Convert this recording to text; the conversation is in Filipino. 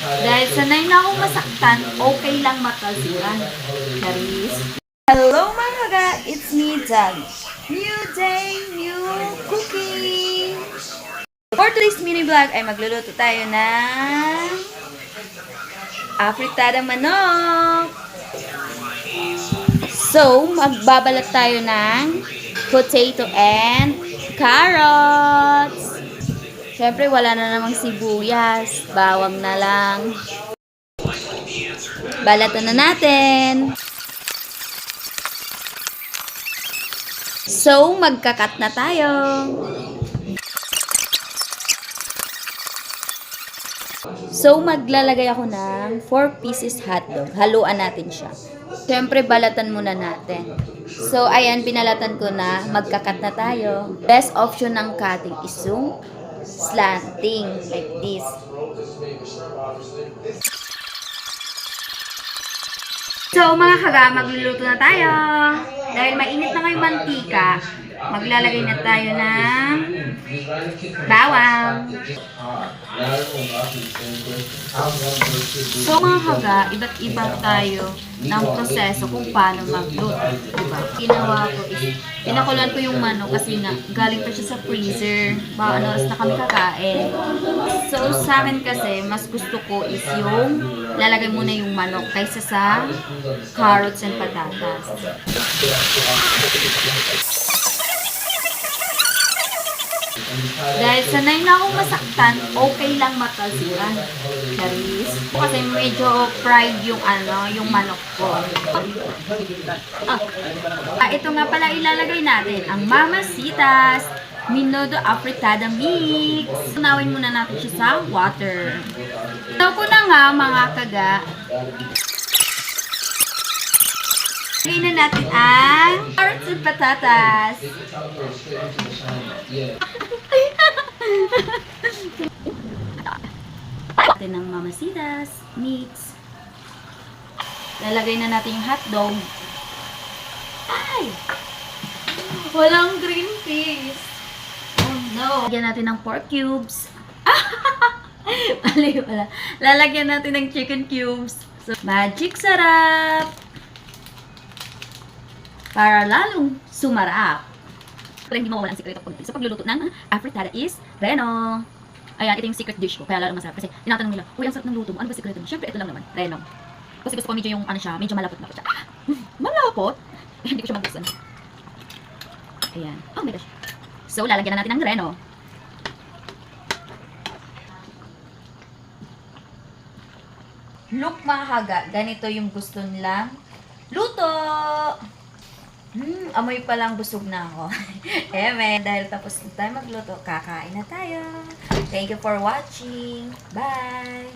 Dahil sanay na akong masaktan, okay lang matalsikan. Charis. Hello mga kaga! It's me, Doug. New day, new cooking! For today's mini vlog ay magluluto tayo ng afritadang manok. So, magbabalat tayo ng potato and carrots. Siyempre, wala na namang sibuyas. Bawang na lang. Balatan na natin. So, magkakat na tayo. So, maglalagay ako ng 4 pieces hotdog. Haluan natin siya. Siyempre, balatan muna natin. So, ayan, binalatan ko na. Magkakat na tayo. Best option ng cutting is yung slanting, like this. So, mga kaga, magluluto na tayo. Dahil mainit na ngayong mantika, maglalagay na tayo ng bawang. So, mga kaga, iba't iba tayo ng proseso kung paano magluto. Diba? Ginawa ko is, pinakulan ko yung manok kasi nga, galing pa siya sa freezer. Baka ano oras na kami kakain. So, sa akin kasi, mas gusto ko is yung lalagay muna yung manok kaysa sa carrots and patatas. Dahil sanay na akong masaktan, okay lang matalsikan. Charis. Kasi medyo fried yung yung manok ko. Ito nga pala ilalagay natin, ang Mamacita's Menudo Afritada Mix. Tunawin muna natin siya sa water. Ito ko na nga mga kaga. Lagyan na natin ang carrots and patatas. Natin ng Mamacita's Mix. Lalagay na natin yung hotdog. Ay! Walang green peas. Oh no. Lalagyan natin ng pork cubes. Mali wala. Lalagyan natin ng chicken cubes. So, magic sarap! Para lalong sumarap. Pero hindi mawawala ang sikreto sa pagluluto ng afritada is Reno. Ayan, ito yung secret dish ko. Kaya lalong masarap. Kasi tinatanong nila, uy, ang sarap ng luto mo. Ano ba sikreto mo? Siyempre, ito lang naman. Reno. Kasi gusto ko medyo yung, medyo malapot-lapot siya. Malapot? Hindi ko siya mabuksan. Ayan. Oh my gosh. So, lalagyan na natin ng Reno. Look mga kaga, ganito yung gusto nilang luto. Amoy pa lang busog na ako. Dahil tapos na tayo magluto, kakain na tayo. Thank you for watching. Bye!